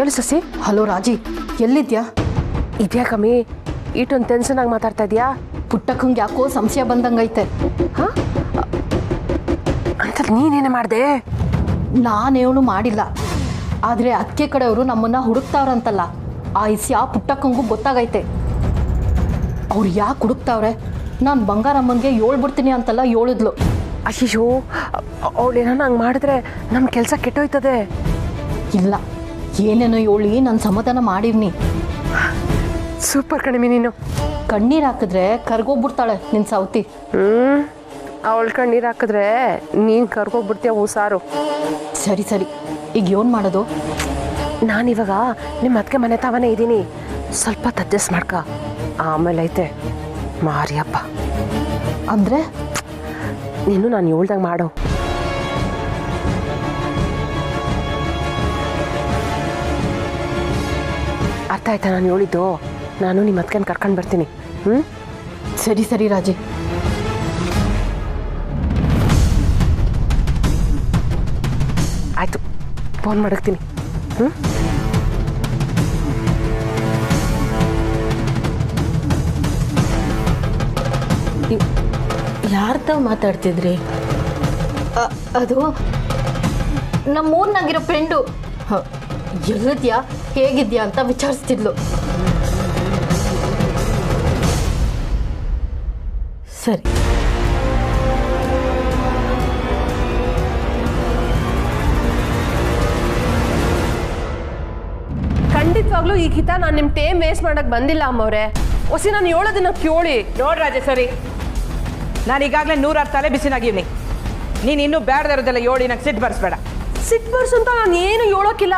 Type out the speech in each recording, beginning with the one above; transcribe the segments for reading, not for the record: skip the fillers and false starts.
ಹೇಳಿ ಸಸಿ. ಹಲೋ ರಾಜಿ, ಎಲ್ಲಿದ್ಯಾ? ಇದ್ಯಾ ಕಮ್ಮಿ ಇಷ್ಟೊಂದು ಟೆನ್ಷನ್ ಆಗಿ ಮಾತಾಡ್ತಾ ಇದೆಯಾ? ಪುಟ್ಟಕ್ಕಂಗೆ ಯಾಕೋ ಸಂಶಯ ಬಂದಂಗೈತೆ. ಹಾಂ ಅಂತ ನೀನೇನು ಮಾಡಿದೆ? ನಾನೇನು ಮಾಡಿಲ್ಲ, ಆದರೆ ಅದಕ್ಕೆ ಕಡೆಯವರು ನಮ್ಮನ್ನು ಹುಡುಕ್ತಾವ್ರಂತಲ್ಲ. ಆ ವಿಷಯ ಪುಟ್ಟಕ್ಕಂಗೂ ಗೊತ್ತಾಗೈತೆ. ಅವ್ರು ಯಾಕೆ ಹುಡುಕ್ತಾವ್ರೆ? ನಾನು ಬಂಗಾರಮ್ಮನಿಗೆ ಹೇಳ್ಬಿಡ್ತೀನಿ ಅಂತೆಲ್ಲ ಹೇಳಿದ್ಲು. ಅಯ್ಯೋ, ಅವಳೇನೋ ಹಂಗೆ ಮಾಡಿದ್ರೆ ನಮ್ಮ ಕೆಲಸ ಕೆಟ್ಟೋಯ್ತದೆ. ಇಲ್ಲ, ಏನೇನೋ ಹೇಳಿ ನಾನು ಸಮಾಧಾನ ಮಾಡಿವ್ನಿ. ಸೂಪರ್ ಕಣಿಮೆ ನೀನು. ಕಣ್ಣೀರು ಹಾಕಿದ್ರೆ ಕರ್ಗೋಗ್ಬಿಡ್ತಾಳೆ ನಿನ್ನ ಸೌತಿ. ಅವಳ ಕಣ್ಣೀರು ಹಾಕಿದ್ರೆ ನೀನು ಕರ್ಗೋಗ್ಬಿಡ್ತೀಯ ಹುಷಾರು. ಸರಿ ಸರಿ, ಈಗ ಏನು ಮಾಡೋದು? ನಾನಿವಾಗ ನಿಮ್ಮ ಅದಕ್ಕೆ ಮನೆ ತಾವನೇ ಇದ್ದೀನಿ, ಸ್ವಲ್ಪ ಅಡ್ಜಸ್ಟ್ ಮಾಡ್ಕ. ಆಮೇಲೆ ಐತೆ ಮಾರಿಯಪ್ಪ. ಅಂದರೆ ನೀನು ನಾನು ಹೇಳ್ದಂಗೆ ಮಾಡು. ಅರ್ಥ ಆಯ್ತಾ ನಾನು ಹೇಳಿದ್ದು? ನಾನು ನಿಮ್ಮ ಅದಕ್ಕೆ ಕರ್ಕೊಂಡು ಬರ್ತೀನಿ. ಸರಿ ಸರಿ ರಾಜಿ. ಆಯಿತು, ಫೋನ್ ಮಾಡಕ್ತೀನಿ. ಯಾರ್ತಾವ ಮಾತಾಡ್ತಿದ್ರಿ? ಅದು ನಮ್ಮೂರ್ನಾಗಿರೋ ಫ್ರೆಂಡು. ಎಲ್ಲಿದ್ಯಾ, ಹೇಗಿದ್ಯಾ ಅಂತ ವಿಚಾರಿಸ್ತಿದ್ಲು. ಸರಿ. ಖಂಡಿತವಾಗ್ಲೂ ಈ ಕಿತ ನಾನು ನಿಮ್ಮ ಟೈಮ್ ವೇಸ್ಟ್ ಮಾಡಕ್ಕೆ ಬಂದಿಲ್ಲ ಅಮ್ಮವ್ರೆ. ಹೊಸಿ ನಾನು ಹೇಳೋದನ್ನ ಕೇಳಿ. ನೋಡ್ರಾಜೆ ಸರಿ, ನಾನು ಈಗಾಗಲೇ 100 ತಲೆ ಬಿಸಿನಾಗಿವ್ನಿ. ನೀನು ಇನ್ನೂ ಬೇಡದಿರೋದೆಲ್ಲ ಹೇಳಿ ನಂಗೆ ಸಿಟ್ಟು ಬರ್ಸ್ಬೇಡ. ಸಿಟ್ಟು ಬರ್ಸು ಅಂತ ನಾನು ಏನು ಹೇಳೋಕಿಲ್ಲ.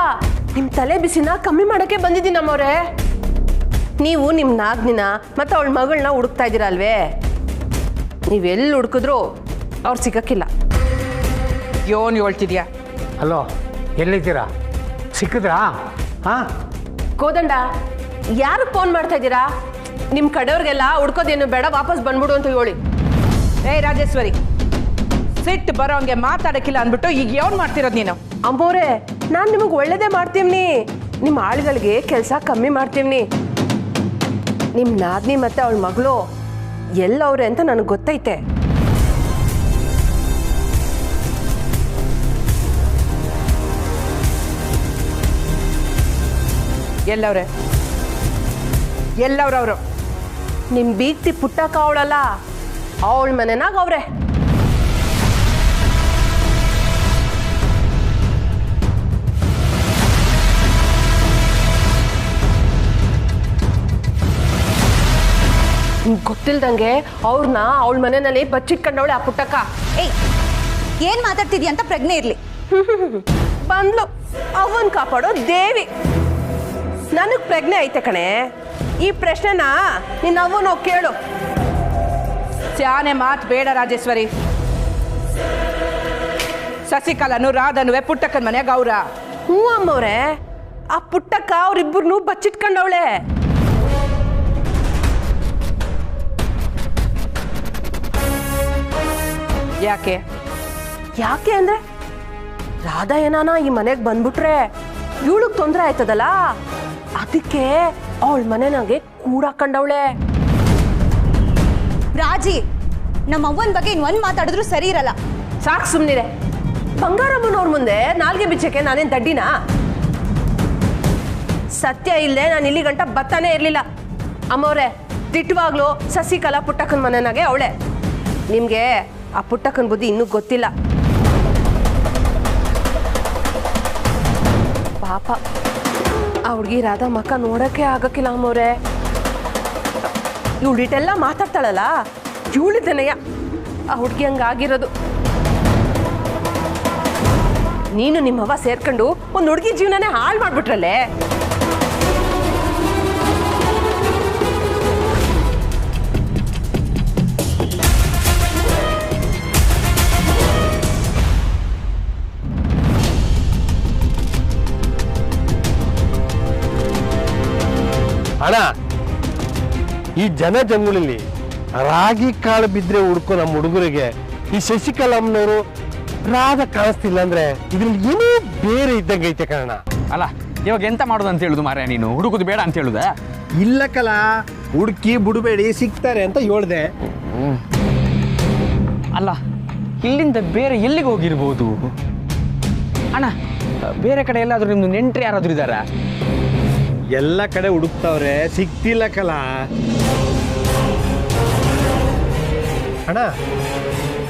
ನಿಮ್ಮ ತಲೆ ಬಿಸಿನ ಕಮ್ಮಿ ಮಾಡೋಕ್ಕೆ ಬಂದಿದ್ದೀನಿ ಅಮ್ಮವ್ರೆ. ನೀವು ನಿಮ್ಮ ನಾಗ್ನಿನ ಮತ್ತು ಅವಳ ಮಗಳನ್ನ ಹುಡುಕ್ತಾ ಇದ್ದೀರಾ ಅಲ್ವೇ? ನೀವೆಲ್ಲಿ ಹುಡುಕಿದ್ರು ಅವ್ರು ಸಿಗಕ್ಕಿಲ್ಲ. ಯೋನ್ ಹೇಳ್ತಿದ್ಯಾ? ಹಲೋ, ಎಲ್ಲಿದ್ದೀರಾ? ಸಿಕ್ಕಿದ್ರಾ? ಹಾಂ, ಕೋದಂಡ, ಯಾರು ಫೋನ್ ಮಾಡ್ತಾ ಇದ್ದೀರಾ? ನಿಮ್ಮ ಕಡೆಯವ್ರಿಗೆಲ್ಲ ಹುಡ್ಕೋದೇನು ಬೇಡ, ವಾಪಸ್ ಬಂದ್ಬಿಡು ಅಂತ ಹೇಳಿ. ರಾಜೇಶ್ವರಿ, ಸಿಟ್ಟು ಬರೋ ಹಂಗೆ ಮಾತಾಡಕ್ಕಿಲ್ಲ ಅಂದ್ಬಿಟ್ಟು ಈಗ ಯಾವ್ದು ಮಾಡ್ತಿರೋದು ನೀನು? ಅಮ್ಮೋರೆ, ನಾನು ನಿಮಗೆ ಒಳ್ಳೇದೇ ಮಾಡ್ತೀವ್ನಿ. ನಿಮ್ಮ ಆಳುಗಳಿಗೆ ಕೆಲಸ ಕಮ್ಮಿ ಮಾಡ್ತೀವ್ನಿ. ನಿಮ್ಮ ನಾದ್ನಿ ಮತ್ತೆ ಅವಳ ಮಗಳು ಎಲ್ಲವ್ರೆ ಅಂತ ನನಗೆ ಗೊತ್ತೈತೆ. ಎಲ್ಲವ್ರೆ? ಎಲ್ಲವ್ರವ್ರು? ನಿಮ್ಮ ಬೀಗ್ತಿ ಪುಟ್ಟಕ್ಕ ಅವಳಲ್ಲ, ಅವಳ ಮನೆನಾಗ ಅವ್ರೆ. ಗೊತ್ತಿಲ್ದಂಗೆ ಅವ್ರನ್ನ ಅವಳ ಮನೆಯಲ್ಲಿ ಬಚ್ಚಿಟ್ಕೊಂಡವಳೆ ಆ ಪುಟ್ಟಕ್ಕ. ಏಯ್, ಏನ್ ಮಾತಾಡ್ತಿದ್ಯಾ ಅಂತ ಪ್ರಜ್ಞೆ ಇರ್ಲಿ. ಬಂದ್ಲು ಅವನ್ ಕಾಪಾಡೋ ದೇವಿ. ನನಗ್ ಪ್ರಜ್ಞೆ ಐತೆ ಕಣೆ. ಈ ಪ್ರಶ್ನೆನ ನಿನ್ನ ಅವನು ಕೇಳು. ಸ್ಯಾನೆ ಮಾತು ಬೇಡ ರಾಜೇಶ್ವರಿ. ಸಸಿಕಲನು ರಾಧನುವೆ ಪುಟ್ಟಕ್ಕನ ಮನೆಯಾಗ ಅವ್ರ? ಹ್ಞೂ ಅಮ್ಮವ್ರೆ, ಆ ಪುಟ್ಟಕ್ಕ ಅವ್ರಿಬ್ಬರನ್ನೂ ಬಚ್ಚಿಟ್ಕೊಂಡವಳೆ. ಯಾಕೆ? ಯಾಕೆ ಅಂದ್ರೆ ರಾಧಾ ಏನಾನ ಈ ಮನೆಗೆ ಬಂದ್ಬಿಟ್ರೆ ಇವಳಿಗೆ ತೊಂದರೆ ಆಯ್ತದಲ್ಲ, ಅದಕ್ಕೆ ಅವಳ ಮನೆನಾಗೆ ಕೂಡಾಕೊಂಡವಳೆ. ರಾಜಿ, ನಮ್ಮ ಅವ್ವನ ಬಗ್ಗೆ ಇನ್ ಒಂದ್ ಮಾತಾಡಿದ್ರು ಸರಿ ಇರಲ್ಲ. ಸಾಕು ಸುಮ್ಮನಿರೆ. ಬಂಗಾರಮ್ಮನವ್ರ ಮುಂದೆ ನಾಲ್ಗೆ ಬಿಚ್ಚಕ್ಕೆ ನಾನೇನು ದಡ್ಡಿನಾ? ಸತ್ಯ ಇಲ್ಲದೆ ನಾನು ಇಲ್ಲಿ ಗಂಟ ಬತ್ತಾನೇ ಇರಲಿಲ್ಲ. ಅಮ್ಮವ್ರೆ, ದಿಟ್ಟವಾಗ್ಲೂ ಸಸಿಕಲಾ ಪುಟ್ಟಕ್ಕನ ಮನೆನಾಗೆ ಅವಳೆ. ನಿಮಗೆ ಆ ಪುಟ್ಟಕ್ಕನ ಬುದ್ಧಿ ಇನ್ನೂ ಗೊತ್ತಿಲ್ಲ. ಪಾಪ ಆ ಹುಡುಗಿ ರಾಧಾ ಮಕ್ಕ ನೋಡೋಕ್ಕೆ ಆಗಕ್ಕಿಲ್ಲ ಅಮ್ಮವ್ರೆ. ಇವಳಿಟೆಲ್ಲ ಮಾತಾಡ್ತಾಳಲ್ಲ, ಇವಳಿದ್ದನೆಯ ಆ ಹುಡುಗಿ ಹಂಗಾಗಿರೋದು. ನೀನು ನಿಮ್ಮವ್ವ ಸೇರ್ಕೊಂಡು ಒಂದು ಹುಡುಗಿ ಜೀವನನೇ ಹಾಳು ಮಾಡ್ಬಿಟ್ರಲ್ಲೇ. ಅಣ್ಣ, ಈ ಜನ ಜಂಗುಳಲ್ಲಿ ರಾಗಿ ಕಾಳು ಬಿದ್ದರೆ ಹುಡ್ಕೋ ನಮ್ಮ ಹುಡುಗರಿಗೆ ಈ ಶಶಿಕಲಾಮ್ನವರು ರಾಧ ಕಾಣಿಸ್ತಿಲ್ಲ ಅಂದ್ರೆ ಇದ್ರಲ್ಲಿ ಏನೋ ಬೇರೆ ಇದ್ದಂಗೆ ಐತೆ ಕಣ. ಅಲ್ಲ, ಇವಾಗ ಎಂತ ಮಾಡೋದು ಅಂತ ಹೇಳುದು ಮಾರ್ರೆ ನೀನು? ಹುಡುಕುದು ಬೇಡ ಅಂತ ಹೇಳುದ? ಇಲ್ಲ ಕಲ, ಹುಡುಕಿ ಬಿಡಬೇಡಿ, ಸಿಗ್ತಾರೆ ಅಂತ ಹೇಳ್ದೆ. ಅಲ್ಲ, ಇಲ್ಲಿಂದ ಬೇರೆ ಎಲ್ಲಿಗೆ ಹೋಗಿರ್ಬೋದು ಅಣ್ಣ? ಬೇರೆ ಕಡೆ ಎಲ್ಲಾದ್ರೂ ನಿಮ್ದು ನೆಂಟ್ರಿ ಯಾರಾದ್ರೂ ಇದ್ದಾರಾ? ಎಲ್ಲ ಕಡೆ ಹುಡುಕ್ತಾವ್ರೆ, ಸಿಗ್ತಿಲ್ಲ ಕಲ. ಅಣ್ಣ,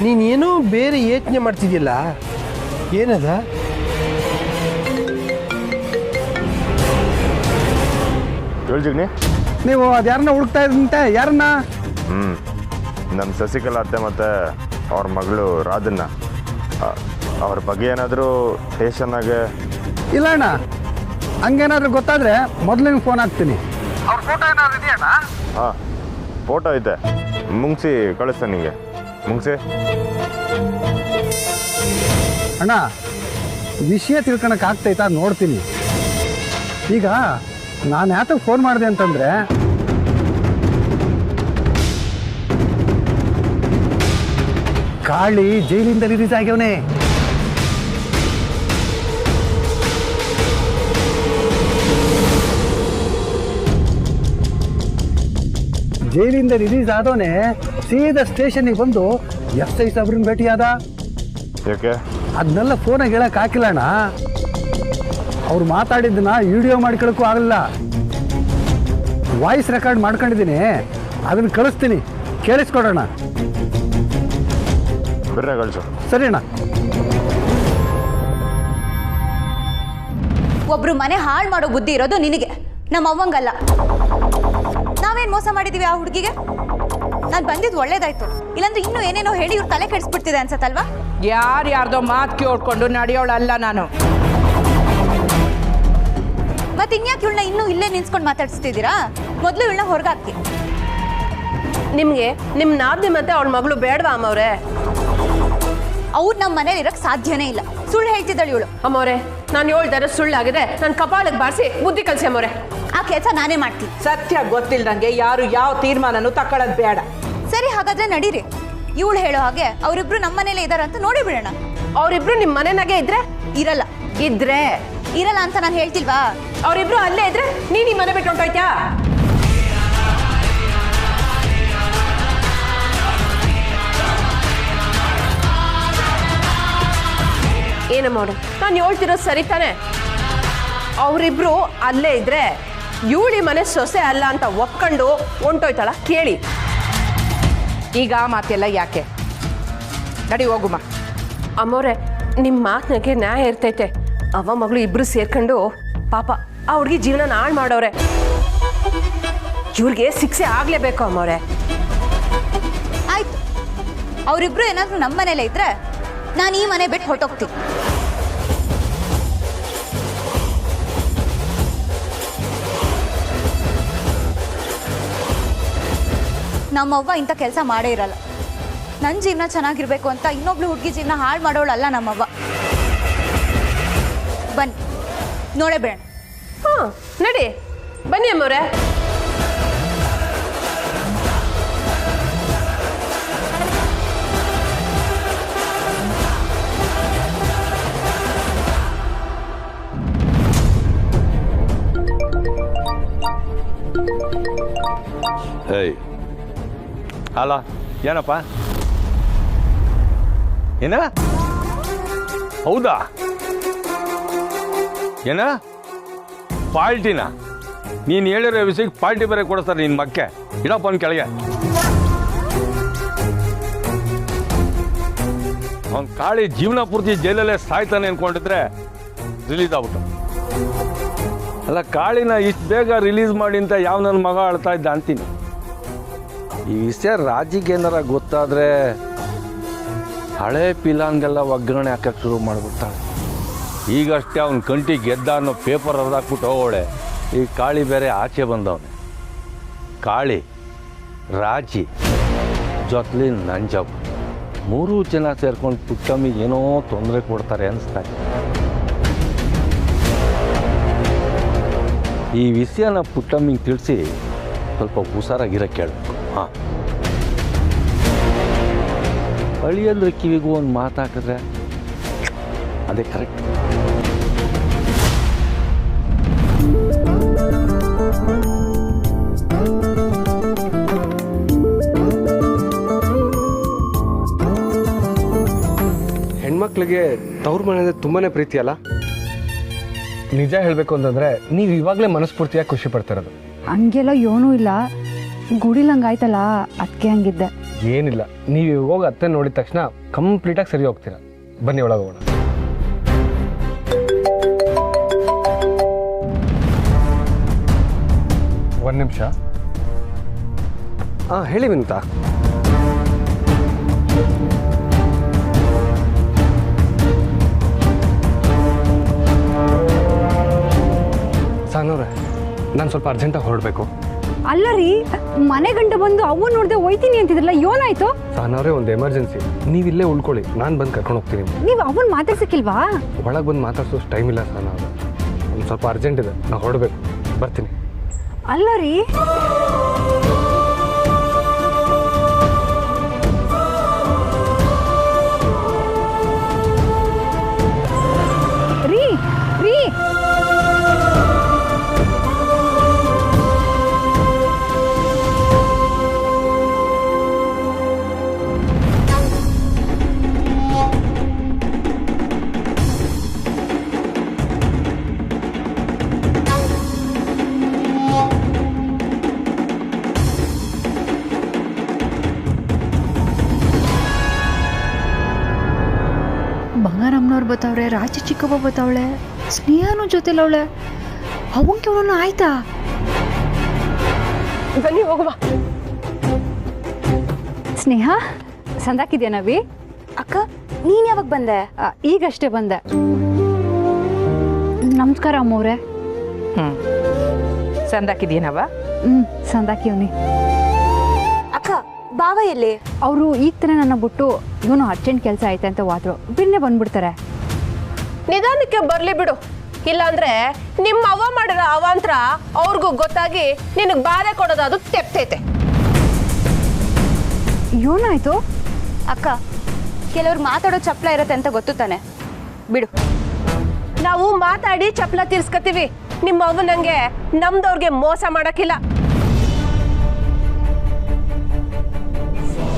ನೀನೇನೋ ಬೇರೆ ಯೋಚನೆ ಮಾಡ್ತಿದ್ಯಲ್ಲ, ಏನದ? ಹೇಳ್ಜಿಗ್ನಿ, ನೀವು ಅದ್ಯಾರನ್ನ ಹುಡುಕ್ತಾ ಇದ್ದಂತೆ? ಯಾರನ್ನ? ನಮ್ಮ ಶಶಿಕಲಾ ಅತ್ತೆ ಮತ್ತು ಅವ್ರ ಮಗಳು ರಾಧನ್ನ. ಅವ್ರ ಬಗ್ಗೆ ಏನಾದರೂ ಸ್ಟೇಷನ್ನಾಗೆ? ಇಲ್ಲ ಅಣ್ಣ, ಹಂಗೇನಾದ್ರೂ ಗೊತ್ತಾದ್ರೆ ಮೊದಲಿನ ಫೋನ್ ಹಾಕ್ತೀನಿ. ಅವ್ರ ಫೋಟೋ ಏನಾದ್ರು ಇದೆಯಣ್ಣ? ಹಾಂ, ಫೋಟೋ ಐತೆ, ಮುಗಿಸಿ ಕಳಿಸ್ತೇನೆ ನಿಮಗೆ. ಮುಗಿಸಿ ಅಣ್ಣ, ವಿಷಯ ತಿಳ್ಕೊಳಕ್ಕೆ ಆಗ್ತೈತಾ ನೋಡ್ತೀನಿ. ಈಗ ನಾನು ಯಾತಕ್ಕೆ ಫೋನ್ ಮಾಡಿದೆ ಅಂತಂದ್ರೆ, ಕಾಳಿ ಜೈಲಿಂದ ರಿಲೀಸ್ ಆಗ್ಯವನೇ. ಜೈಲಿಂದ ರಿಲೀಸ್ ಆದವನೇ ಸೀದಾ ಸ್ಟೇಷನ್ಗೆ ಬಂದು SI ಸಾಬ್ರನ್ನ ಭೇಟಿಯಾದ. ಯಾಕೆ? ಅದನ್ನೆಲ್ಲ ಫೋನಾಗ ಹೇಳಕ್ ಹಾಕಿಲ್ಲ ಅಣ್ಣ. ಅವ್ರು ಮಾತಾಡಿದ್ದನ್ನ ವಿಡಿಯೋ ಮಾಡ್ಕೊಳಕ್ಕೂ ಆಗಲ್ಲ. ವಾಯ್ಸ್ ರೆಕಾರ್ಡ್ ಮಾಡ್ಕೊಂಡಿದ್ದೀನಿ, ಅದನ್ನ ಕಳಿಸ್ತೀನಿ, ಕೇಳಿಸ್ಕೊಡೋಣ. ಬರ್ರೆ ಕಳಿಸು. ಸರಿ ಅಣ್ಣ. ಒಬ್ರು ಮನೆ ಹಾಳು ಮಾಡೋ ಬುದ್ಧಿ ಇರೋದು ನಿನಗೆ, ನಮ್ಮ ಅವ್ವಂಗಲ್ಲ. ನಾವೇನ್ ಮೋಸ ಮಾಡಿದೀವಿ ಆ ಹುಡುಗಿಗೆ? ನಾನು ಬಂದಿದ್ದು ಒಳ್ಳೇದಾಯ್ತು, ಇಲ್ಲಾಂದ್ರೆ ಇನ್ನೂ ಏನೇನೋ ಹೇಳಿ ಇವ್ರು ತಲೆ ಕೆಡಿಸ್ಬಿಡ್ತಿದೆ ಅನ್ಸತ್ತಲ್ವಾ? ಯಾರ್ಯಾರ್ದೋ ಮಾತು ಕೇಳ್ಕೊಂಡು ನಡೆಯೋಳಲ್ಲ ನಾನು. ಮತ್ತೆ ಇನ್ಯಾಕೆ ಇವಳನ್ನ ಇನ್ನೂ ಇಲ್ಲೇ ನಿನ್ಸ್ಕೊಂಡು ಮಾತಾಡ್ಸ್ತಿದ್ದೀರಾ? ಮೊದಲು ಇವಳನ್ನ ಹೊರಗಾಕಿ. ನಿಮ್ಗೆ ನಿಮ್ಮ ನಾದ್ನಿ ಮತ್ತೆ ಅವಳ ಮಗಳು ಬೇಡವಾ ಅಮ್ಮವ್ರೆ? ಅವ್ರು ನಮ್ಮ ಮನೇಲಿ ಇರಕ್ ಸಾಧ್ಯನೇ ಇಲ್ಲ. ಸುಳ್ಳು ಹೇಳ್ತಿದ್ದಾಳೆ ಇವಳು. ಅಮ್ಮವ್ರೆ, ನಾನು ಹೇಳ್ದಾರೆ ಸುಳ್ಳಾಗಿದೆ, ನನ್ನ ಕಪಾಳಕ್ಕೆ ಬಾರಿಸಿ ಬುದ್ಧಿ ಕಲಿಸಿ ಅಮ್ಮವ್ರೆ. ಆ ಕೆಲಸ ನಾನೇ ಮಾಡ್ತೀನಿ. ಸತ್ಯ ಗೊತ್ತಿಲ್ದಂಗೆ ಯಾರು ಯಾವ ತೀರ್ಮಾನನೂ ತಕೊಳ್ಳೋದು ಬೇಡ. ಸರಿ, ಹಾಗಾದ್ರೆ ನಡೀರಿ. ಇವಳು ಹೇಳೋ ಹಾಗೆ ಅವರಿಬ್ರು ನಮ್ಮ ಮನೇಲೆ ಇದಾರ ಅಂತ ನೋಡಿ ಬಿಡೋಣ. ಅವರಿಬ್ರು ನಿಮ್ಮ ಮನೆನಾಗೆ ಇದ್ರೆ? ಇರಲ್ಲ. ಇದ್ರೆ ಇರಲ್ಲ ಅಂತ ನಾನು ಹೇಳ್ತಿಲ್ವಾ? ಅವರಿಬ್ರು ಅಲ್ಲೇ ಇದ್ರೆ ನೀನು ಈ ಮನೆ ಬಿಟ್ಟು ಹೊಂಟೋಯ್ತ್ಯಾ? ಏನಮ್ಮ ಅವ್ರೆ, ನಾನು ಹೇಳ್ತಿರೋದು ಸರಿ ತಾನೆ? ಅವರಿಬ್ರು ಅಲ್ಲೇ ಇದ್ರೆ ಇವಳಿ ಮನೆ ಸೊಸೆ ಅಲ್ಲ ಅಂತ ಒಪ್ಕೊಂಡು ಹೊಂಟೋಯ್ತಾಳ? ಕೇಳಿ. ಈಗ ಆ ಮಾತೆಲ್ಲ ಯಾಕೆ? ನಡಿ ಹೋಗುಮ್ಮ. ಅಮ್ಮವ್ರೆ, ನಿಮ್ಮ ಮಾತಿನಾಗೆ ನ್ಯಾಯ ಇರ್ತೈತೆ. ಅವ ಮಗಳು ಇಬ್ರು ಸೇರ್ಕೊಂಡು ಪಾಪ ಆ ಹುಡುಗಿ ಜೀವನ ಹಾಳು ಮಾಡವ್ರೆ. ಇವ್ರಿಗೆ ಶಿಕ್ಷೆ ಆಗ್ಲೇಬೇಕು ಅಮ್ಮವ್ರೆ. ಆಯ್ತು, ಅವರಿಬ್ರು ಏನಾದ್ರು ನಮ್ಮ ಮನೇಲೆ ಇದ್ರೆ ನಾನು ಈ ಮನೆ ಬಿಟ್ಟು ಹೊರಟೋಗ್ತೀನಿ. ನಮ್ಮವ್ವ ಇಂಥ ಕೆಲಸ ಮಾಡೇ ಇರಲ್ಲ. ನನ್ನ ಜೀವನ ಚೆನ್ನಾಗಿರ್ಬೇಕು ಅಂತ ಇನ್ನೊಬ್ಳು ಹುಡುಗಿ ಜೀವನ ಹಾಳು ಮಾಡೋಳಲ್ಲ ನಮ್ಮವ್ವ. ಬನ್ನಿ, ನೋಡೇ ಬೇಡ. ಹಾಂ, ನಡಿ, ಬನ್ನಿ ಅಮ್ಮವ್ರೆ. ಹೇಯ್, ಅಲ್ಲ ಏನಪ್ಪ? ಏನ? ಹೌದಾ? ಏನ ಪಾಲ್ಟಿನ? ನೀನು ಹೇಳಿರೋ ವಿಷಯಕ್ಕೆ ಪಾಲ್ಟಿ ಬೇರೆ ಕೊಡಿಸ್ತಾರೆ ನಿನ್ನ ಮಕ್ಕೆ. ಇಡಪ್ಪ ಅವ್ನ ಕೆಳಗೆ. ಅವ್ನ ಕಾಳಿ ಜೀವನ ಪೂರ್ತಿ ಜೈಲಲ್ಲೇ ಸಾಯ್ತಾನೆ ಅನ್ಕೊಂಡಿದ್ರೆ ರಿಲೀಸ್ ಆಗ್ಬಿಟ್ಟು. ಅಲ್ಲ, ಕಾಳಿನ ಇಷ್ಟು ಬೇಗ ರಿಲೀಸ್ ಮಾಡಿ ಅಂತ ಯಾವ ನನ್ನ ಮಗ ಅಳ್ತಾ ಇದ್ದ ಅಂತೀನಿ. ಈ ವಿಷಯ ರಾಜಿಗೆ ಏನಾರ ಗೊತ್ತಾದರೆ ಹಳೆ ಪಿಲಾನ್ಗೆಲ್ಲ ಒಗ್ಗರಣೆ ಹಾಕಕ್ಕೆ ಶುರು ಮಾಡಿಬಿಡ್ತಾಳೆ. ಈಗಷ್ಟೇ ಅವ್ನ ಕಂಟಿ ಗೆದ್ದ ಅನ್ನೋ ಪೇಪರ್ ಹರಿದಾಕ್ಬಿಟ್ಟು ಹೋಗೋಳೆ. ಈ ಕಾಳಿ ಬೇರೆ ಆಚೆ ಬಂದವನೆ. ಕಾಳಿ, ರಾಜಿ ಜೊತ್ಲಿ ನಂಜಬ್ ಮೂರೂ ಜನ ಸೇರ್ಕೊಂಡು ಪುಟ್ಟಮ್ಮಿಗೆ ಏನೋ ತೊಂದರೆ ಕೊಡ್ತಾರೆ ಅನಿಸ್ತಾ ಇದೆ. ಈ ವಿಷಯನ ಪುಟ್ಟಮ್ಮಿಗೆ ತಿಳಿಸಿ ಸ್ವಲ್ಪ ಹುಷಾರಾಗಿರೋಕ್ಕೆ ಕೇಳಬೇಕು. ಹಾಂ, ಅಳಿಯಂದ್ರೆ ಕಿವಿಗೂ ಒಂದು ಮಾತಾಕಿದ್ರೆ ಅದೇ ಕರೆಕ್ಟ್. ಹೆಣ್ಮಕ್ಳಿಗೆ ತವ್ರ ಮನೆ ಅಂದರೆ ತುಂಬಾ ಪ್ರೀತಿ ಅಲ್ಲ? ನಿಜ ಹೇಳಬೇಕು ಅಂತಂದರೆ ನೀವು ಇವಾಗಲೇ ಮನಸ್ಫೂರ್ತಿಯಾಗಿ ಖುಷಿ ಪಡ್ತಿರೋದು. ಹಂಗೆಲ್ಲ ಏನೂ ಇಲ್ಲ, ಗುಡಿಲಂಗಾಯ್ತಲ್ಲ ಅದಕ್ಕೆ ಹಂಗಿದ್ದೆ. ಏನಿಲ್ಲ, ನೀವು ಹೋಗಿ ಅತ್ತೆ ನೋಡಿದ ತಕ್ಷಣ ಕಂಪ್ಲೀಟಾಗಿ ಸರಿ ಹೋಗ್ತೀರಾ. ಬನ್ನಿ ಒಳಗೆ ಹೋಗೋಣ. ಒಂದು ನಿಮಿಷ. ಹಾಂ ಹೇಳಿ ವಿನುತಾ. ಸಾನವ್ರೆ, ನಾನು ಸ್ವಲ್ಪ ಅರ್ಜೆಂಟಾಗಿ ಹೊರಡಬೇಕು. ಅಲ್ಲ ರೀ, ಮನೆ ಗಂಟ ಬಂದು ಅವ್ವ ನೋಡ್ದೆ ಹೋಯ್ತೀನಿ ಅಂತಿದ್ರಲ್ಲ, ಏನಾಯ್ತು? ಸಾನವ್ರೆ, ಒಂದು ಎಮರ್ಜೆನ್ಸಿ, ನೀವಿಲ್ಲೇ ಉಳ್ಕೊಳ್ಳಿ, ನಾನು ಬಂದು ಕರ್ಕೊಂಡು ಹೋಗ್ತೀನಿ. ನೀವು ಅವನ್ ಮಾತಾಡ್ಸಕ್ಕಿಲ್ವಾ? ಒಳಗೆ ಬಂದು ಮಾತಾಡ್ಸೋಷ್ಟು ಟೈಮ್ ಇಲ್ಲ ಸಾನವ್ರೆ, ಒಂದು ಸ್ವಲ್ಪ ಅರ್ಜೆಂಟ್ ಇದೆ, ನಾನು ಹೊರಡಬೇಕು, ಬರ್ತೀನಿ. ಅಲ್ಲ ರೀ, ರೀ ರೀ ಬಂಗಾರಮ್ಮನವ್ರು ಬತ್ತವ್ರೆ, ರಾಜಿ ಚಿಕ್ಕವ್ವ ಬತ್ತವಳೆ, ಸ್ನೇಹನೂ ಜೊತೆಲವಳೆ. ಅವಂಗೆ ಅವನು ಆಯ್ತಾ? ಬನ್ನಿ ಹೋಗುವ. ಸ್ನೇಹ, ಸಂದಾಕಿದ್ಯಾ ನವಿ? ಅಕ್ಕ, ನೀನ್ ಯಾವಾಗ ಬಂದೆ? ಈಗಷ್ಟೇ ಬಂದೆ. ನಮಸ್ಕಾರ ಅಮ್ಮವ್ರೆ. ಸಂದಾಕಿದ್ಯೇನವ? ಸಂದಾಕಿವ್ನಿ. ಅಕ್ಕ, ಬಾವ ಎಲ್ಲಿ? ಅವರು ಈಗ ತಾನೇ ನನ್ನ ಬಿಟ್ಟು ಇವನು ಅರ್ಜೆಂಟ್ ಕೆಲಸ ಐತೆ ಅಂತ ಹೋದ್ರು, ಬಿನ್ನೆ ಬಂದ್ಬಿಡ್ತಾರೆ. ನಿಧಾನಕ್ಕೆ ಬರ್ಲಿ ಬಿಡು, ಇಲ್ಲಾಂದ್ರೆ ನಿಮ್ಮ ಅವ್ವ ಮಾಡಿರೋ ಅವಾಂತರ ಅವ್ರಿಗೂ ಗೊತ್ತಾಗಿ ನಿನಗೆ ಬಾಧೆ ಕೊಡೋದು ತೆಪ್ತೈತೆ. ಏನಾಯ್ತು? ಅಕ್ಕ, ಕೆಲವ್ರು ಮಾತಾಡೋ ಚಪ್ಪಲ ಇರತ್ತೆ ಅಂತ ಗೊತ್ತು ತಾನೆ, ಬಿಡು. ನಾವು ಮಾತಾಡಿ ಚಪ್ಪಲ ತೀರ್ಸ್ಕತೀವಿ, ನಿಮ್ಮ ಅವ್ವ ನಂಗೆ ನಮ್ದವ್ರಿಗೆ ಮೋಸ ಮಾಡಕ್ಕಿಲ್ಲ.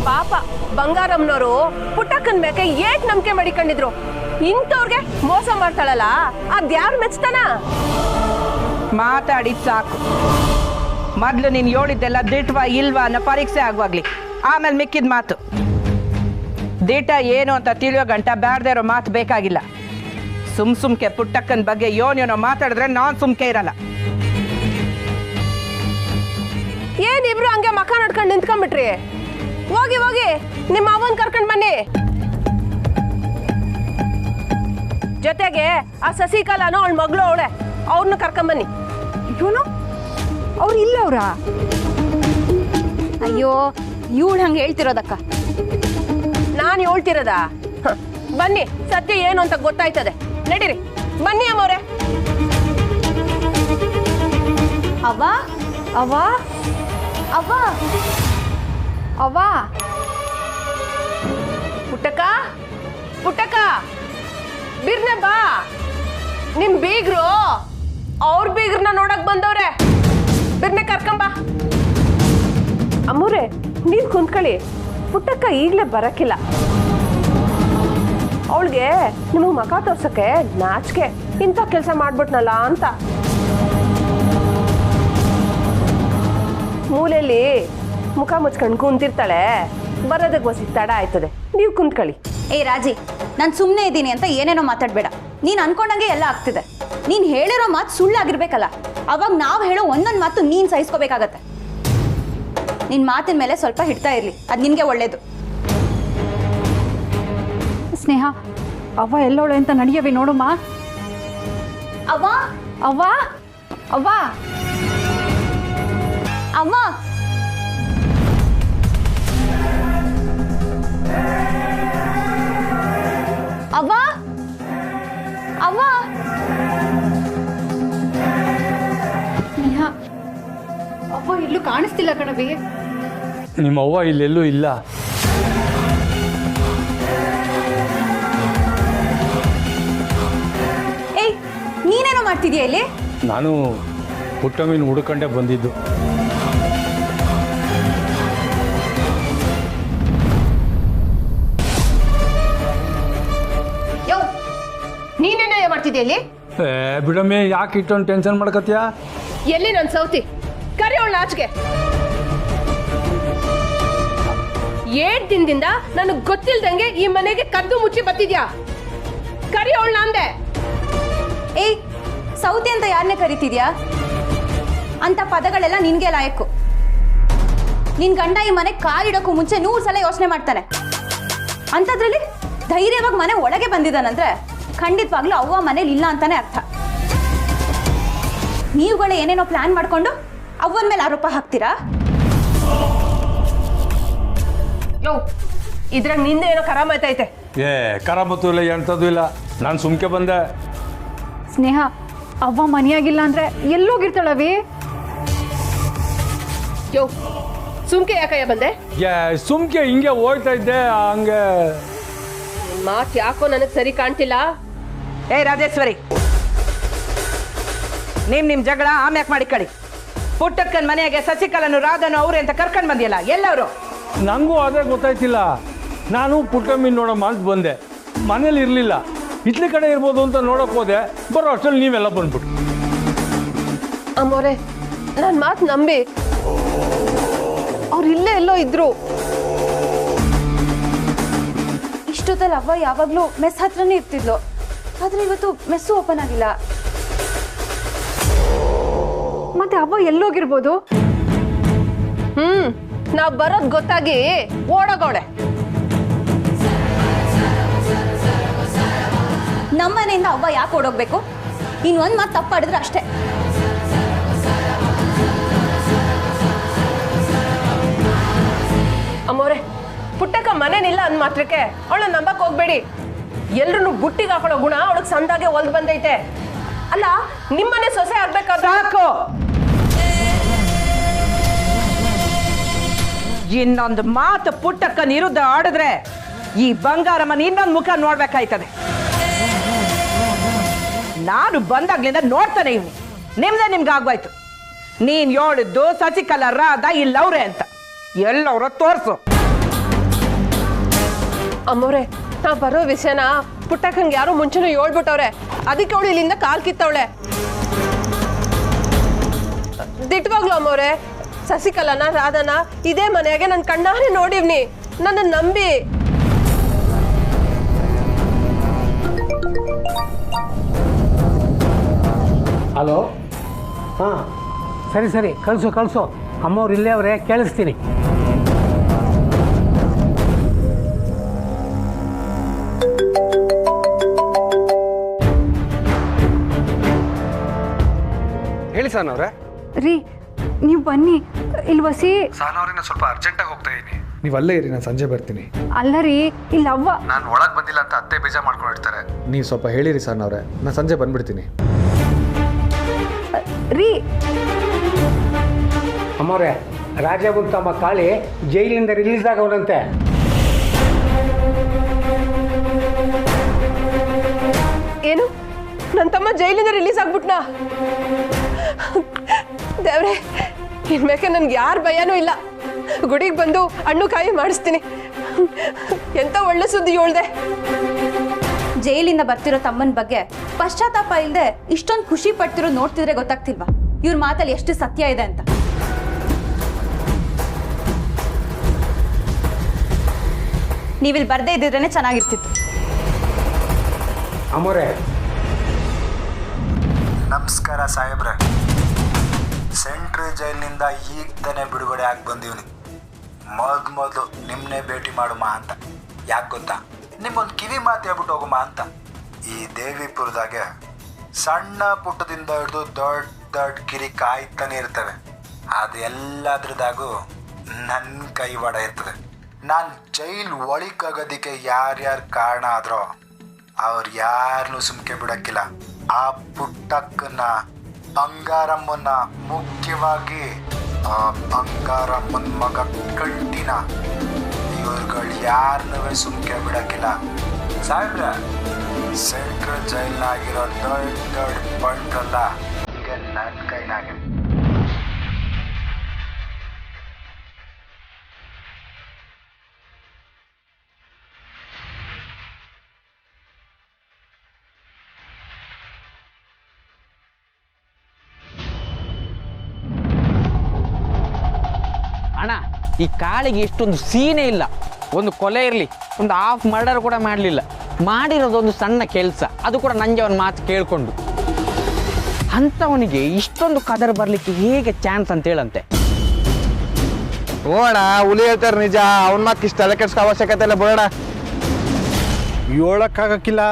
ಪಾಪ ಬಂಗಾರಮ್ಮನವರು ಪುಟ್ಟಕ್ಕನ ಮೇಲೆ ಏಟ್ ನಂಬಿಕೆ ಮಾಡಿಕೊಂಡಿದ್ರು, ಇಂಥವ್ರಿಗೆ ಮೋಸ ಮಾಡ್ತಾಳಲ್ಲ, ಅದ್ಯಾರು ಮೆಚ್ತಾನ? ಮಾತಾಡಿ ಸಾಕು. ಮೊದಲು ನೀನು ಹೇಳಿದ್ದೆಲ್ಲ ದಿಟ್ವಾ ಇಲ್ವಾ ಅನ್ನೋ ಪರೀಕ್ಷೆ ಆಗುವಾಗ್ಲಿ, ಆಮೇಲೆ ಮಿಕ್ಕಿದ ಮಾತು. ದಿಟ ಏನು ಅಂತ ತಿಳಿಯೋ ಗಂಟ ಬ್ಯಾಡ್ದೇ ಇರೋ ಮಾತು ಬೇಕಾಗಿಲ್ಲ. ಸುಮ್ಕೆ ಪುಟ್ಟಕ್ಕನ ಬಗ್ಗೆ ಯೋನೇನೋ ಮಾತಾಡಿದ್ರೆ ನಾನು ಸುಮ್ಕೆ ಇರಲ್ಲ. ಏನಿಬ್ರು ಹಂಗೆ ಮಖ ನಡ್ಕೊಂಡು ನಿಂತ್ಕೊಂಡ್ಬಿಟ್ರಿ? ಹೋಗಿ ಹೋಗಿ ನಿಮ್ಮ ಅವನ್ ಕರ್ಕೊಂಡ್ ಬನ್ನಿ. ಜೊತೆಗೆ ಆ ಸಸಿಕಲಾನು ಅವಳ ಮಗಳು ಅವಳೆ, ಅವ್ರನ್ನ ಕರ್ಕೊಂಬನ್ನಿ. ಇವನು ಅವ್ರು ಇಲ್ಲ ಅವ್ರ? ಅಯ್ಯೋ, ಇವಳು ಹಂಗೆ ಹೇಳ್ತಿರೋದಕ್ಕ. ನಾನು ಹೇಳ್ತಿರೋದಾ? ಬನ್ನಿ, ಸತ್ಯ ಏನು ಅಂತ ಗೊತ್ತಾಯ್ತದೆ. ನಡೀರಿ, ಬನ್ನಿ ಅಮ್ಮವ್ರೆ. ಅವ್ವ, ಅವ್ವ, ಅವ್ವ, ಅವ್ವ, ಪುಟ್ಟಕ್ಕ, ಪುಟ್ಟಕ್ಕ, ಬಿರ್ನೆ ಬಾ. ನಿಮ್ ಬೀಗ್ರು ಅವ್ರ ಬೀಗ್ರನ್ನ ನೋಡಕ್ ಬಂದವ್ರೆ, ಬಿರ್ನೆ ಕರ್ಕೊಂಬಾ. ಅಮ್ಮವ್ರೆ, ನೀವ್ ಕುಂತ್ಕೊಳ್ಳಿ, ಪುಟ್ಟಕ್ಕ ಈಗ್ಲೇ ಬರಕ್ಕಿಲ್ಲ. ಅವಳಿಗೆ ನಿಮಗೆ ಮಖ ತೋರ್ಸಕ್ಕೆ ನಾಚಿಕೆ, ಇಂಥ ಕೆಲಸ ಮಾಡ್ಬಿಟ್ನಲ್ಲ ಅಂತ. ಮೂಲೆಯಲ್ಲಿ ಮುಖ ಮುಚ್ಕೊಂಡು ಕುಂತಿರ್ತಾಳೆ, ಬರೋದಕ್ಕೆ ಬಸಿ ತಡ ಆಯ್ತದೆ. ನೀವು ಕುಂತ್ಕೊಳ್ಳಿ. ಏ ರಾಜಿ, ನಾನು ಸುಮ್ಮನೆ ಇದ್ದೀನಿ ಅಂತ ಏನೇನೋ ಮಾತಾಡ್ಬೇಡ. ನೀನು ಅನ್ಕೊಂಡಂಗೆ ಎಲ್ಲ ಆಗ್ತಿದೆ. ನೀನು ಹೇಳಿರೋ ಮಾತು ಸುಳ್ಳಾಗಿರ್ಬೇಕಲ್ಲ, ಅವಾಗ ನಾವು ಹೇಳೋ ಒಂದೊಂದು ಮಾತು ನೀನು ಸಹಿಸ್ಕೋಬೇಕಾಗತ್ತೆ. ನಿನ್ನ ಮಾತಿನ ಮೇಲೆ ಸ್ವಲ್ಪ ಹಿಡ್ತಾ ಇರಲಿ, ಅದು ನಿನಗೆ ಒಳ್ಳೇದು. ಸ್ನೇಹ, ಅವ್ವ ಎಲ್ಲೋಳೆ ಅಂತ ನಡಿಯವೆ ನೋಡಮ್ಮ. ಅವ್ವ, ಅವ್ವ, ಅವ್ವ, ಅವ್ವ, ಅವ್ವ, ಅವ್ವ. ಸ್ನೇಹ, ಅವ್ವ ಇಲ್ಲೂ ಕಾಣಿಸ್ತಿಲ್ಲ ಕಣವಿ. ನಿಮ್ಮ ಅವ್ವ ಇಲ್ಲೆಲ್ಲೂ ಇಲ್ಲ. ಏಯ್, ನೀನೇನೋ ಮಾಡ್ತಿದ್ಯಾ ಇಲ್ಲಿ? ನಾನು ಪುಟ್ಟಮ್ಮನ ಹುಡ್ಕೊಂಡೇ ಬಂದಿದ್ದು. ಇಲ್ಲಿ ಬಿಡಮ್ಮೆ ಯಾಕೆ ಇಟ್ಟೊಂದು ಟೆನ್ಷನ್ ಮಾಡ್ಕತ್ಯಾ? ಎಲ್ಲಿ ನನ್ನ ಸೌತಿ? ಕರಿ ಅವಳ ಆಚೆಗೆ. 7 ದಿನದಿಂದ ನನಗೆ ಗೊತ್ತಿಲ್ದಂಗೆ ಈ ಮನೆಗೆ ಕದ್ದು ಮುಚ್ಚಿ ಬತ್ತಿದ್ಯಾ? ಕರಿ ಅವಳ ಅಂದೆ. ಏಯ್, ಸೌತಿ ಅಂತ ಯಾರನ್ನೇ ಕರಿತಿದ್ಯಾ? ಅಂತ ಪದಗಳೆಲ್ಲ ನಿನ್ಗೆ ಲಾಯಕ್ಕು. ನಿನ್ ಗಂಡ ಈ ಮನೆ ಕಾಲಿಡೋಕ್ಕೂ ಮುಂಚೆ 100 ಸಲ ಯೋಚನೆ ಮಾಡ್ತಾನೆ. ಅಂಥದ್ರಲ್ಲಿ ಧೈರ್ಯವಾಗಿ ಮನೆ ಒಳಗೆ ಬಂದಿದ್ದಾನಂದ್ರೆ ಖಂಡಿತವಾಗ್ಲೂ ಅವ್ವ ಮನೇಲಿ ಇಲ್ಲ ಅಂತಾನೆ ಅರ್ಥ. ನೀವುಗಳೇ ಏನೇನೋ ಪ್ಲಾನ್ ಮಾಡ್ಕೊಂಡು ಅವ್ವನ ಮೇಲೆ ಆರೋಪ ಹಾಕ್ತೀರಾ? ಯೋ, ಇದ್ರಾಗ ನಿಂದೆ ಏನೋ ಕರಾಮತೈತೆ. ಕರಾಮತ್ತು ಇಲ್ಲ, ಎಂಥದ್ದು ಇಲ್ಲ. ನಾನು ಸುಮ್ಕೆ ಬಂದೆ. ಸ್ನೇಹ, ಅವ್ವ ಮನೆಯಾಗಿಲ್ಲ ಅಂದ್ರೆ ಎಲ್ಲೋಗಿರ್ತಾಳವಿ? ಯೋ, ಸುಮ್ಕೆ ಯಾಕಯ್ಯ ಬಂದೆ? ಸುಮ್ಕೆ ಹಿಂಗೆ ಹೋಗ್ತಾ ಇದ್ದೆ, ಹಂಗೆ. ಮಾತು ಯಾಕೋ ನನಗೆ ಸರಿ ಕಾಣ್ತಿಲ್ಲ. ಏ ರಾಜೇಶ್ವರಿ, ನಿಮ್ ಜಗಳ ಆಮ್ಯಾಕ್ ಮಾಡಿಕೊಳ್ಳಿ. ಪುಟ್ಟಕ್ಕನ ಮನೆಯಾಗೆ ಸಸಿಕಲನು ರಾಧನು ಅವ್ರೆ ಅಂತ ಕರ್ಕೊಂಡು ಬಂದಿಲ್ಲ, ಎಲ್ಲವರು? ನನಗೂ ಅದೇ ಗೊತ್ತಾಯ್ತಿಲ್ಲ. ನಾನು ಪುಟ್ಟಮ್ಮಿನ ನೋಡಮ್ಮ ಅಂತ ಬಂದೆ, ಮನೇಲಿ ಇರಲಿಲ್ಲ. ಇತ್ಲಿ ಕಡೆ ಇರ್ಬೋದು ಅಂತ ನೋಡೋಕೆ ಹೋದೆ, ಬರೋ ಅಷ್ಟರಲ್ಲಿ ನೀವೆಲ್ಲ ಬಂದ್ಬಿಟ್ಟು. ಅಮ್ಮೋರೆ, ನನ್ನ ಮಾತು ನಂಬಿ, ಅವ್ರು ಇಲ್ಲೇ ಎಲ್ಲೋ ಇದ್ರು. ಇಷ್ಟೊತ್ತಲ್ಲಿ ಅವ್ವ ಯಾವಾಗಲೂ ಮೆಸ್ ಹತ್ರನೇ ಇರ್ತಿದ್ಲು, ಆದ್ರೆ ಇವತ್ತು ಮೆಸ್ಸು ಓಪನ್ ಆಗಿಲ್ಲ. ಮತ್ತೆ ಅವ್ವ ಎಲ್ಲೋಗಿರ್ಬೋದು? ನಾವ್ ಬರೋದ್ ಗೊತ್ತಾಗಿ ಓಡೋಗೋಳೆ. ನಮ್ಮನೆಯಿಂದ ಅವ್ವ ಯಾಕೆ ಓಡೋಗ್ಬೇಕು? ಇನ್ನೊಂದು ಮಾತು ತಪ್ಪಾಡಿದ್ರೆ ಅಷ್ಟೇ. ಅಮ್ಮೋರೆ, ಪುಟ್ಟಕ್ಕ ಮನೇನಿಲ್ಲ ಅಂದ್ ಮಾತ್ರಕ್ಕೆ ಅವಳ ನಂಬಕ್ ಹೋಗ್ಬೇಡಿ. ಎಲ್ರು ಬುಟ್ಟಿಗೆ ಹಾಕೊಳ್ಳೋ ಗುಣ ಅವಳಗ್ ಸಂದಾಗೆ ಒಲ್ದ್ ಬಂದೈತೆ. ಅಲ್ಲ, ನಿಮ್ಮನೆ ಸೊಸೆ ಆಗ್ಬೇಕಾದ್ರೆ ಸಾಕು. ಇನ್ನೊಂದು ಮಾತು ಪುಟ್ಟಕ್ಕನ ವಿರುದ್ಧ ಆಡಿದ್ರೆ ಈ ಬಂಗಾರಮ್ಮನ ಇನ್ನೊಂದು ಮುಖ ನೋಡ್ಬೇಕಾಯ್ತದೆ. ನಾನು ಬಂದಾಗ್ಲಿಂದ ನೋಡ್ತಾನೆ ಇವ್ನಿ. ನಿಮ್ಗೆ ಆಗೋಯ್ತು. ನೀನ್ ಹೇಳಿದ್ದು ಸಸಿಕಲಾ ರಾಧ ಇಲ್ಲವ್ರೆ ಅಂತ. ಎಲ್ಲವ್ರ ತೋರ್ಸು. ಅಮ್ಮೋರೆ, ನಾ ಬರೋ ವಿಷಯನ ಪುಟ್ಟಕ್ಕಂಗೆ ಯಾರು ಮುಂಚೆನೂ ಹೇಳ್ಬಿಟ್ಟವ್ರೆ. ಅದಕ್ಕೆ ಅವಳು ಇಲ್ಲಿಂದ ಕಾಲ್ ಕಿತ್ತವಳೆ. ದಿಟ್ವಾಗ್ಲು ಅಮ್ಮೋರೆ, ಸಸಿಕಲಾನ ರಾಧನ ಇದೇ ಮನೆಯಾಗೆ ನನ್ನ ಕಣ್ಣಾರೆ ನೋಡಿವ್ನಿ. ನನ್ನ ನಂಬಿ. ಹಲೋ, ಹಾಂ, ಸರಿ ಕಳಿಸು. ಅಮ್ಮವ್ರು ಇಲ್ಲೇ ಅವರೇ, ಕೇಳಿಸ್ತೀನಿ. ಹೇಳಿ ಸಾನವ್ರೆ. ರೀ, ನೀವು ಬನ್ನಿ ಇಲ್ಲಿ ವಸಿ. ಸಾನವ್ರೆ, ನಾನು ಸ್ವಲ್ಪ ಅರ್ಜೆಂಟಾಗಿ ಹೋಗ್ತಾ ಇದ್ದೀನಿ. ನೀವು ಅಲ್ಲೇ ಇರಿ, ನಾನು ಸಂಜೆ ಬರ್ತೀನಿ. ಅಲ್ಲ ರೀ, ಇಲ್ಲಿ ಅವ್ವ. ನಾನು ಒಳಗೆ ಬಂದಿಲ್ಲ ಅಂತ ಅತ್ತೆ ಬೇಜಾರು ಮಾಡ್ಕೊಂಡಿರ್ತಾರೆ. ನೀವು ಸ್ವಲ್ಪ ಹೇಳಿರಿ ಸಾನವ್ರೆ, ನಾನು ಸಂಜೆ ಬಂದ್ಬಿಡ್ತೀನಿ. ರೀ ಅಮ್ಮವ್ರೆ, ರಾಜಬುನ್ ತಮ್ಮ ಕಾಳಿ ಜೈಲಿಂದ ರಿಲೀಸ್ ಆಗವನಂತೆ. ಏನು, ನನ್ನ ತಮ್ಮ ಜೈಲಿಂದ ರಿಲೀಸ್ ಆಗ್ಬಿಟ್ನಾ? ದೇವ್ರೆ, ಇನ್ಮೇಕೆ ನನ್ಗೆ ಯಾರ ಭಯನೂ ಇಲ್ಲ. ಗುಡಿಗೆ ಬಂದು ಹಣ್ಣು ಕಾಯಿ ಮಾಡಿಸ್ತೀನಿ. ಎಂತ ಒಳ್ಳೆ ಸುದ್ದಿ ಹೇಳ್ದೆ. ಜೈಲಿಂದ ಬರ್ತಿರೋ ತಮ್ಮನ ಬಗ್ಗೆ ಪಶ್ಚಾತ್ತಾಪ ಇಲ್ಲದೆ ಇಷ್ಟೊಂದು ಖುಷಿ ಪಡ್ತಿರೋ ನೋಡ್ತಿದ್ರೆ ಗೊತ್ತಾಗ್ತಿಲ್ವಾ ಇವ್ರ ಮಾತಲ್ಲಿ ಎಷ್ಟು ಸತ್ಯ ಇದೆ ಅಂತ? ನೀವಿಲ್ಲಿ ಬರ್ದೇ ಇದ್ದಿದ್ರೇನೆ ಚೆನ್ನಾಗಿರ್ತಿತ್ತು. ಅಮ್ಮೋರೆ, ನಮಸ್ಕಾರ ಸಾಹೇಬ್ರೆ. ಸೆಂಟ್ರಲ್ ಜೈಲಿನಿಂದ ಈಗ ತಾನೇ ಬಿಡುಗಡೆ ಆಗಿ ಬಂದೀವ್ನಿ. ಮೊದಲು ನಿಮ್ಮನ್ನೇ ಭೇಟಿ ಮಾಡುಮ ಅಂತ. ಯಾಕೆ ಗೊತ್ತಾ? ನಿಮ್ಮೊಂದು ಕಿವಿ ಮಾತು ಹೇಳ್ಬಿಟ್ಟು ಹೋಗುಮ ಅಂತ. ಈ ದೇವಿಪುರದಾಗೆ ಸಣ್ಣ ಪುಟ್ಟದಿಂದ ಹಿಡಿದು ದೊಡ್ಡ ಕಿರಿ ಕಾಯ್ತಾನೆ ಇರ್ತವೆ. ಅದು ಎಲ್ಲದ್ರದಾಗೂ ನನ್ನ ಕೈವಾಡ ಇರ್ತದೆ. ನಾನು ಜೈಲು ಒಳಗಾಗೋದಕ್ಕೆ ಯಾರ್ಯಾರು ಕಾರಣ ಆದ್ರೋ ಅವ್ರು ಯಾರನ್ನೂ ಸುಮ್ಕೆ ಬಿಡಕ್ಕಿಲ್ಲ. ಆ ಪುಟ್ಟಕ್ಕನ್ನ, ಬಂಗಾರಮ್ಮನ್ನ, ಮುಖ್ಯವಾಗಿ ಆ ಬಂಗಾರಮ್ಮನ ಮಗ ಕಂಟಿನ, ಇವ್ರುಗಳು ಯಾರನ್ನೂ ಸುಮ್ಕೆ ಬಿಡಕ್ಕಿಲ್ಲ. ಸಾಹೇಬ್ರ, ಸೆಂಟ್ರಲ್ ಜೈಲ್ನಾಗಿರೋ ದೊಡ್ಡ ಬಂಟ್ರಲ್ಲ ಈಗ ನನ್ನ ಕೈನಾಗೆ. ಈ ಕಾಳಿಗೆ ಇಷ್ಟೊಂದು ಸೀನೇ ಇಲ್ಲ. ಒಂದು ಕೊಲೆ ಇರಲಿ, ಒಂದು ಹಾಫ್ ಮರ್ಡರ್ ಕೂಡ ಮಾಡಲಿಲ್ಲ. ಮಾಡಿರೋದೊಂದು ಸಣ್ಣ ಕೆಲಸ, ಅದು ಕೂಡ ನಂಗೆ ಅವನ ಮಾತು ಕೇಳಿಕೊಂಡು. ಅಂಥವನಿಗೆ ಇಷ್ಟೊಂದು ಕದರ್ ಬರಲಿಕ್ಕೆ ಹೇಗೆ ಚಾನ್ಸ್ ಅಂತ ಹೇಳಂತೆ. ಹೋಗೋಣ, ಹುಲಿ ಹೇಳ್ತಾರೆ ನಿಜ. ಅವನ ಮಾತು ಇಷ್ಟು ತಲೆ ಕೆಡ್ಸ್ಕೊ ಅವಶ್ಯಕತೆ ಇಲ್ಲ, ಬಿಡೋಣ. ಹೇಳಕ್ಕಾಗಕ್ಕಿಲ್ಲ.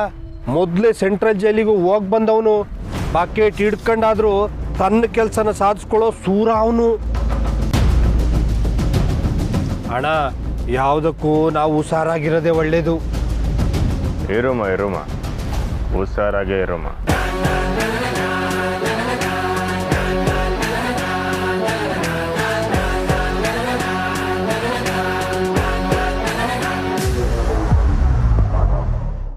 ಮೊದಲೇ ಸೆಂಟ್ರಲ್ ಜೈಲಿಗೂ ಹೋಗಿ ಬಂದವನು, ಬಾಕೆಟ್ ಹಿಡ್ಕೊಂಡಾದ್ರೂ ತನ್ನ ಕೆಲಸನ ಸಾಧಿಸ್ಕೊಳ್ಳೋ ಸೂರ ಅವನು. ಅಣ್ಣ, ಯಾವುದಕ್ಕೂ ನಾವು ಹುಷಾರಾಗಿರೋದೇ ಒಳ್ಳೇದು. ಇರುಮ ಹುಷಾರಾಗೇ ಇರುಮ.